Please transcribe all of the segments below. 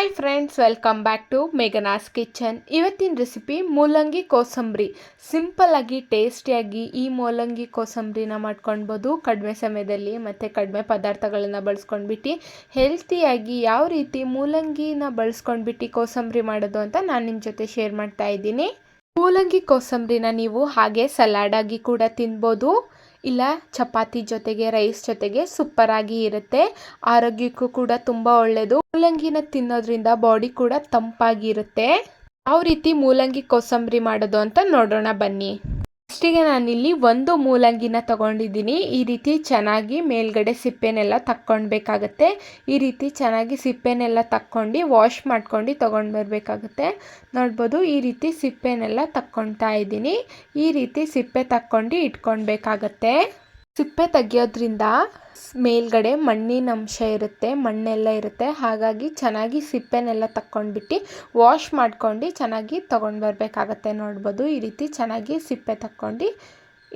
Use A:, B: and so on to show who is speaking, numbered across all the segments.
A: Hi friends, welcome back to Meghana's kitchen. ಇವತ್ತಿನ recipe ಮೂಲಂಗಿ ಕೋಸಂಬರಿ. ಸಿಂಪಲ್ಲಾಗಿ ಟೇಸ್ಟಿಯಾಗಿ ಈ ಮೂಲಂಗಿ ಕೋಸಂಬರಿನ ಮಾಡ್ಕೊಳ್ಬೋದು ಕಡಿಮೆ ಸಮಯದಲ್ಲಿ ಮತ್ತು ಕಡಿಮೆ ಪದಾರ್ಥಗಳನ್ನು ಬಳಸ್ಕೊಂಡ್ಬಿಟ್ಟು ಹೆಲ್ತಿಯಾಗಿ ಯಾವ ರೀತಿ ಮೂಲಂಗಿನ ಬಳಸ್ಕೊಂಡ್ಬಿಟ್ಟು ಕೋಸಂಬರಿ ಮಾಡೋದು ಅಂತ ನಾನು ನಿಮ್ಮ ಜೊತೆ ಶೇರ್ ಮಾಡ್ತಾ ಇದ್ದೀನಿ. ಮೂಲಂಗಿ ಕೋಸಂಬರಿನ ನೀವು ಹಾಗೆ ಸಲಾಡ್ ಆಗಿ ಕೂಡ ತಿನ್ಬೋದು, ಇಲ್ಲ ಚಪಾತಿ ಜೊತೆಗೆ ರೈಸ್ ಜೊತೆಗೆ ಸೂಪರ್ ಆಗಿ ಇರುತ್ತೆ. ಆರೋಗ್ಯಕ್ಕೂ ಕೂಡ ತುಂಬ ಒಳ್ಳೆಯದು. ಮೂಲಂಗಿನ ತಿನ್ನೋದ್ರಿಂದ ಬಾಡಿ ಕೂಡ ತಂಪಾಗಿರುತ್ತೆ. ಯಾವ ರೀತಿ ಮೂಲಂಗಿ ಕೋಸಂಬರಿ ಮಾಡೋದು ಅಂತ ನೋಡೋಣ ಬನ್ನಿ. ಫಸ್ಟಿಗೆ ನಾನಿಲ್ಲಿ ಒಂದು ಮೂಲಂಗಿನ ತಗೊಂಡಿದ್ದೀನಿ. ಈ ರೀತಿ ಚೆನ್ನಾಗಿ ಮೇಲ್ಗಡೆ ಸಿಪ್ಪೆನೆಲ್ಲ ತಕ್ಕೊಳ್ಬೇಕಾಗತ್ತೆ. ಈ ರೀತಿ ಚೆನ್ನಾಗಿ ಸಿಪ್ಪೆನೆಲ್ಲ ತಕ್ಕೊಂಡು ವಾಶ್ ಮಾಡ್ಕೊಂಡು ತಗೊಂಡು ಬರಬೇಕಾಗುತ್ತೆ. ನೋಡ್ಬೋದು, ಈ ರೀತಿ ಸಿಪ್ಪೆನೆಲ್ಲ ತಕ್ಕೊಳ್ತಾ ಇದ್ದೀನಿ. ಈ ರೀತಿ ಸಿಪ್ಪೆ ತಕ್ಕೊಂಡು ಇಟ್ಕೊಳ್ಬೇಕಾಗತ್ತೆ. ಸಿಪ್ಪೆ ತೆಗಿಯೋದ್ರಿಂದ ಮೇಲ್ಗಡೆ ಮಣ್ಣಿನ ಅಂಶ ಇರುತ್ತೆ, ಮಣ್ಣೆಲ್ಲ ಇರುತ್ತೆ. ಹಾಗಾಗಿ ಚೆನ್ನಾಗಿ ಸಿಪ್ಪೆನೆಲ್ಲ ತಕ್ಕೊಂಡ್ಬಿಟ್ಟು ವಾಶ್ ಮಾಡ್ಕೊಂಡು ಚೆನ್ನಾಗಿ ತೊಗೊಂಡು ಬರಬೇಕಾಗತ್ತೆ. ನೋಡ್ಬೋದು, ಈ ರೀತಿ ಚೆನ್ನಾಗಿ ಸಿಪ್ಪೆ ತಕ್ಕೊಂಡು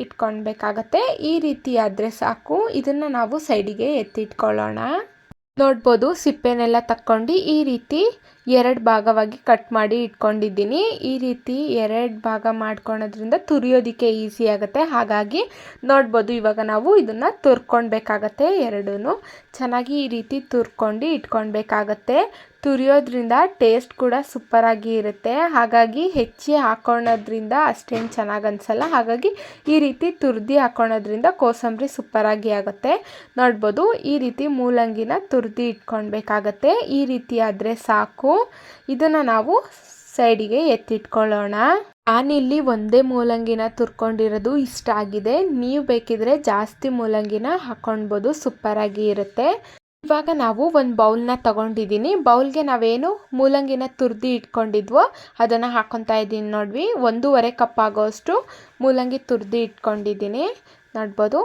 A: ಇಟ್ಕೊಳ್ಬೇಕಾಗತ್ತೆ. ಈ ರೀತಿ ಆದರೆ ಸಾಕು. ಇದನ್ನು ನಾವು ಸೈಡಿಗೆ ಎತ್ತಿಟ್ಕೊಳ್ಳೋಣ. ನೋಡ್ಬೋದು, ಸಿಪ್ಪೆನೆಲ್ಲ ತಕ್ಕೊಂಡು ಈ ರೀತಿ 2 ಭಾಗವಾಗಿ ಕಟ್ ಮಾಡಿ ಇಟ್ಕೊಂಡಿದ್ದೀನಿ. ಈ ರೀತಿ 2 ಭಾಗ ಮಾಡ್ಕೊಳೋದ್ರಿಂದ ತುರಿಯೋದಕ್ಕೆ ಈಸಿ ಆಗುತ್ತೆ. ಹಾಗಾಗಿ ನೋಡ್ಬೋದು, ಇವಾಗ ನಾವು ಇದನ್ನು ತುರ್ಕೊಳ್ಬೇಕಾಗತ್ತೆ. ಎರಡೂ ಚೆನ್ನಾಗಿ ಈ ರೀತಿ ತುರ್ಕೊಂಡು ಇಟ್ಕೊಳ್ಬೇಕಾಗತ್ತೆ. ತುರಿಯೋದ್ರಿಂದ ಟೇಸ್ಟ್ ಕೂಡ ಸೂಪರಾಗಿ ಇರುತ್ತೆ. ಹಾಗಾಗಿ ಹೆಚ್ಚಿ ಹಾಕೊಳ್ಳೋದ್ರಿಂದ ಅಷ್ಟೇನು ಚೆನ್ನಾಗಿ ಅನಿಸಲ್ಲ. ಹಾಗಾಗಿ ಈ ರೀತಿ ತುರ್ದು ಹಾಕೊಳ್ಳೋದ್ರಿಂದ ಕೋಸಂಬರಿ ಸೂಪರಾಗಿ ಆಗುತ್ತೆ. ನೋಡ್ಬೋದು, ಈ ರೀತಿ ಮೂಲಂಗಿನ ತುರ್ದು ಇಟ್ಕೊಳ್ಬೇಕಾಗತ್ತೆ. ಈ ರೀತಿ ಆದರೆ ಸಾಕು. ಇದನ್ನು ನಾವು ಸೈಡಿಗೆ ಎತ್ತಿಟ್ಕೊಳ್ಳೋಣ. ನಾನಿಲ್ಲಿ ಒಂದೇ ಮೂಲಂಗಿನ ತುರ್ಕೊಂಡಿರೋದು ಇಷ್ಟ ಆಗಿದೆ. ನೀವು ಬೇಕಿದ್ರೆ ಜಾಸ್ತಿ ಮೂಲಂಗಿನ ಹಾಕೊಳ್ಬೋದು, ಸೂಪರಾಗಿ ಇರುತ್ತೆ. ಇವಾಗ ನಾವು ಒಂದು ಬೌಲ್ನ ತಗೊಂಡಿದ್ದೀನಿ. ಬೌಲ್ಗೆ ನಾವೇನು ಮೂಲಂಗಿನ ತುರ್ದು ಇಟ್ಕೊಂಡಿದ್ವೋ ಅದನ್ನು ಹಾಕೊತಾ ಇದ್ದೀನಿ. ನೋಡ್ವಿ, 1.5 ಕಪ್ ಆಗೋಷ್ಟು ಮೂಲಂಗಿ ತುರ್ದು ಇಟ್ಕೊಂಡಿದ್ದೀನಿ. ನೋಡ್ಬೋದು,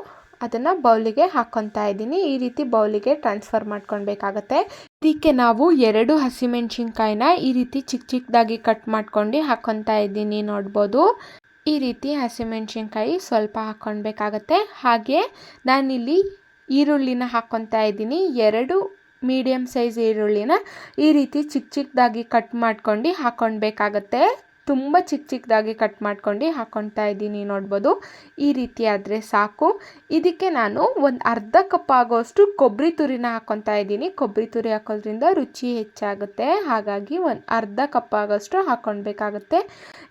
A: ಅದನ್ನು ಬೌಲಿಗೆ ಹಾಕ್ಕೊತಾ ಇದ್ದೀನಿ. ಈ ರೀತಿ ಬೌಲಿಗೆ ಟ್ರಾನ್ಸ್ಫರ್ ಮಾಡ್ಕೊಳ್ಬೇಕಾಗತ್ತೆ. ಇದಕ್ಕೆ ನಾವು 2 ಹಸಿಮೆಣ್ಸಿನ್ಕಾಯಿನ ಈ ರೀತಿ ಚಿಕ್ಕ ಚಿಕ್ಕದಾಗಿ ಕಟ್ ಮಾಡ್ಕೊಂಡು ಹಾಕ್ಕೊತಾ ಇದ್ದೀನಿ. ನೋಡ್ಬೋದು, ಈ ರೀತಿ ಹಸಿಮೆಣ್ಸಿನ್ಕಾಯಿ ಸ್ವಲ್ಪ ಹಾಕ್ಕೊಳ್ಬೇಕಾಗತ್ತೆ. ಹಾಗೆ ನಾನಿಲ್ಲಿ ಈರುಳ್ಳಿನ ಹಾಕ್ಕೊತಾ ಇದ್ದೀನಿ. 2 ಮೀಡಿಯಮ್ ಸೈಜ್ ಈರುಳ್ಳಿನ ಈ ರೀತಿ ಚಿಕ್ಕ ಚಿಕ್ಕದಾಗಿ ಕಟ್ ಮಾಡ್ಕೊಂಡು ಹಾಕ್ಕೊಳ್ಬೇಕಾಗತ್ತೆ. ತುಂಬ ಚಿಕ್ಕ ಚಿಕ್ಕದಾಗಿ ಕಟ್ ಮಾಡ್ಕೊಂಡು ಹಾಕ್ಕೊತಾ ಇದ್ದೀನಿ. ನೋಡ್ಬೋದು, ಈ ರೀತಿ ಆದರೆ ಸಾಕು. ಇದಕ್ಕೆ ನಾನು ಒಂದು ಅರ್ಧ ಕಪ್ ಆಗೋಷ್ಟು ಕೊಬ್ಬರಿ ತುರಿನ ಹಾಕ್ಕೊತಾ ಇದ್ದೀನಿ. ಕೊಬ್ಬರಿ ತುರಿ ಹಾಕೋದ್ರಿಂದ ರುಚಿ ಹೆಚ್ಚಾಗುತ್ತೆ. ಹಾಗಾಗಿ ಒಂದು ಅರ್ಧ ಕಪ್ ಆಗೋಷ್ಟು ಹಾಕ್ಕೊಳ್ಬೇಕಾಗತ್ತೆ.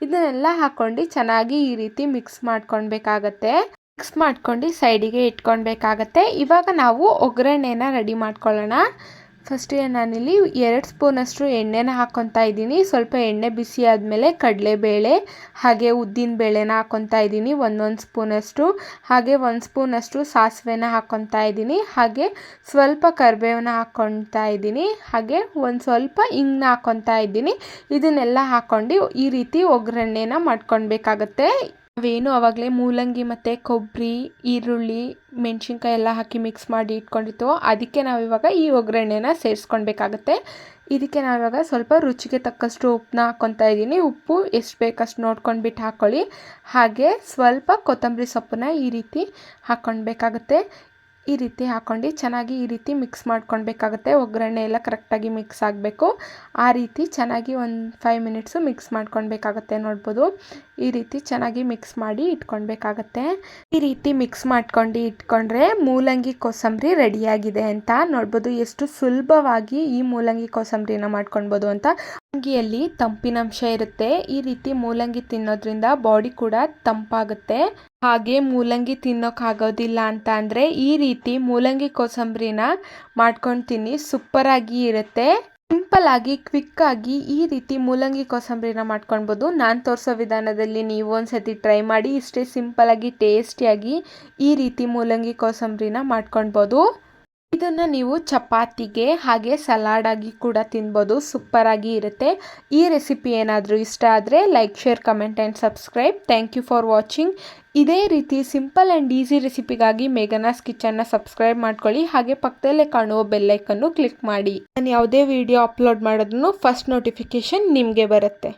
A: ಇದನ್ನೆಲ್ಲ ಹಾಕ್ಕೊಂಡು ಚೆನ್ನಾಗಿ ಈ ರೀತಿ ಮಿಕ್ಸ್ ಮಾಡ್ಕೊಳ್ಬೇಕಾಗತ್ತೆ. ಮಿಕ್ಸ್ ಮಾಡ್ಕೊಂಡು ಸೈಡಿಗೆ ಇಟ್ಕೊಳ್ಬೇಕಾಗತ್ತೆ. ಇವಾಗ ನಾವು ಒಗ್ಗರಣೆನ ರೆಡಿ ಮಾಡ್ಕೊಳ್ಳೋಣ. ಫಸ್ಟಿಗೆ ನಾನಿಲ್ಲಿ 2 ಸ್ಪೂನಷ್ಟು ಎಣ್ಣೆನ ಹಾಕ್ಕೊತಾ ಇದ್ದೀನಿ. ಸ್ವಲ್ಪ ಎಣ್ಣೆ ಬಿಸಿ ಆದಮೇಲೆ ಕಡಲೆಬೇಳೆ ಹಾಗೆ ಉದ್ದಿನ ಬೇಳೆನ ಹಾಕ್ಕೊತಾ ಇದ್ದೀನಿ, 1 ಸ್ಪೂನಷ್ಟು. ಹಾಗೆ 1 ಸ್ಪೂನಷ್ಟು ಸಾಸಿವೆನ ಹಾಕ್ಕೊತಾ ಇದ್ದೀನಿ. ಹಾಗೆ ಸ್ವಲ್ಪ ಕರಿಬೇವನ್ನ ಹಾಕ್ಕೊತಾ ಇದ್ದೀನಿ. ಹಾಗೆ ಒಂದು ಸ್ವಲ್ಪ ಹಿಂಗನ್ನ ಹಾಕ್ಕೊತಾ ಇದ್ದೀನಿ. ಇದನ್ನೆಲ್ಲ ಹಾಕ್ಕೊಂಡು ಈ ರೀತಿ ಒಗ್ಗರಣೆನ ಮಾಡ್ಕೊಳ್ಬೇಕಾಗತ್ತೆ. ನಾವೇನು ಆವಾಗಲೇ ಮೂಲಂಗಿ ಮತ್ತು ಕೊಬ್ಬರಿ, ಈರುಳ್ಳಿ, ಮೆಣಸಿನ್ಕಾಯಿ ಎಲ್ಲ ಹಾಕಿ ಮಿಕ್ಸ್ ಮಾಡಿ ಇಟ್ಕೊಂಡಿತ್ತು, ಅದಕ್ಕೆ ನಾವಿವಾಗ ಈ ಒಗ್ಗರಣೆನ ಸೇರಿಸ್ಕೊಳ್ಬೇಕಾಗತ್ತೆ. ಇದಕ್ಕೆ ನಾವಿವಾಗ ಸ್ವಲ್ಪ ರುಚಿಗೆ ತಕ್ಕಷ್ಟು ಉಪ್ಪನ್ನ ಹಾಕ್ಕೊತಾ ಇದ್ದೀನಿ. ಉಪ್ಪು ಎಷ್ಟು ಬೇಕಷ್ಟು ನೋಡ್ಕೊಂಡ್ಬಿಟ್ಟು ಹಾಕ್ಕೊಳ್ಳಿ. ಹಾಗೆ ಸ್ವಲ್ಪ ಕೊತ್ತಂಬರಿ ಸೊಪ್ಪನ್ನ ಈ ರೀತಿ ಹಾಕ್ಕೊಳ್ಬೇಕಾಗತ್ತೆ. ಈ ರೀತಿ ಹಾಕ್ಕೊಂಡು ಚೆನ್ನಾಗಿ ಈ ರೀತಿ ಮಿಕ್ಸ್ ಮಾಡ್ಕೊಳ್ಬೇಕಾಗತ್ತೆ. ಒಗ್ಗರಣೆ ಎಲ್ಲ ಕರೆಕ್ಟಾಗಿ ಮಿಕ್ಸ್ ಆಗಬೇಕು. ಆ ರೀತಿ ಚೆನ್ನಾಗಿ ಒಂದು 5 ಮಿನಿಟ್ಸು ಮಿಕ್ಸ್ ಮಾಡ್ಕೊಳ್ಬೇಕಾಗತ್ತೆ. ನೋಡ್ಬೋದು, ಈ ರೀತಿ ಚೆನ್ನಾಗಿ ಮಿಕ್ಸ್ ಮಾಡಿ ಇಟ್ಕೊಳ್ಬೇಕಾಗತ್ತೆ. ಈ ರೀತಿ ಮಿಕ್ಸ್ ಮಾಡ್ಕೊಂಡು ಇಟ್ಕೊಂಡ್ರೆ ಮೂಲಂಗಿ ಕೋಸಂಬರಿ ರೆಡಿಯಾಗಿದೆ ಅಂತ. ನೋಡ್ಬೋದು, ಎಷ್ಟು ಸುಲಭವಾಗಿ ಈ ಮೂಲಂಗಿ ಕೋಸಂಬರಿನ ಮಾಡ್ಕೊಳ್ಬೋದು ಅಂತ. ಮೂಲಂಗಿಯಲ್ಲಿ ತಂಪಿನಂಶ ಇರುತ್ತೆ. ಈ ರೀತಿ ಮೂಲಂಗಿ ತಿನ್ನೋದ್ರಿಂದ ಬಾಡಿ ಕೂಡ ತಂಪಾಗುತ್ತೆ. ಹಾಗೆ ಮೂಲಂಗಿ ತಿನ್ನೋಕ್ಕಾಗೋದಿಲ್ಲ ಅಂತ ಅಂದರೆ ಈ ರೀತಿ ಮೂಲಂಗಿ ಕೋಸಂಬರಿನ ಮಾಡ್ಕೊಂಡು ತಿನ್ನಿ, ಸೂಪರಾಗಿ ಇರುತ್ತೆ. ಸಿಂಪಲ್ಲಾಗಿ ಕ್ವಿಕ್ಕಾಗಿ ಈ ರೀತಿ ಮೂಲಂಗಿ ಕೋಸಂಬರಿನ ಮಾಡ್ಕೊಳ್ಬೋದು. ನಾನು ತೋರಿಸೋ ವಿಧಾನದಲ್ಲಿ ನೀವು ಒಂದ್ಸತಿ ಟ್ರೈ ಮಾಡಿ. ಇಷ್ಟೇ ಸಿಂಪಲ್ಲಾಗಿ ಟೇಸ್ಟಿಯಾಗಿ ಈ ರೀತಿ ಮೂಲಂಗಿ ಕೋಸಂಬರಿನ ಮಾಡ್ಕೊಳ್ಬೋದು. ಇದನ್ನು ನೀವು ಚಪಾತಿಗೆ ಹಾಗೆ ಸಲಾಡ್ ಆಗಿ ಕೂಡ ತಿನ್ಬೋದು, ಸೂಪರಾಗಿ ಇರುತ್ತೆ. ಈ ರೆಸಿಪಿ ಏನಾದರೂ ಇಷ್ಟ ಆದರೆ like, share, comment and subscribe. Thank you for watching. ಇದೇ ರೀತಿ ಸಿಂಪಲ್ ಆ್ಯಂಡ್ ಈಸಿ ರೆಸಿಪಿಗಾಗಿ ಮೇಘನಾಸ್ ಕಿಚನ್ನ ಸಬ್ಸ್ಕ್ರೈಬ್ ಮಾಡ್ಕೊಳ್ಳಿ. ಹಾಗೆ ಪಕ್ಕದಲ್ಲೇ ಕಾಣುವ ಬೆಲ್ಲೈಕನ್ನು ಕ್ಲಿಕ್ ಮಾಡಿ. ನಾನು ಯಾವುದೇ ವಿಡಿಯೋ ಅಪ್ಲೋಡ್ ಮಾಡೋದನ್ನು ಫಸ್ಟ್ ನೋಟಿಫಿಕೇಷನ್ ನಿಮಗೆ ಬರುತ್ತೆ.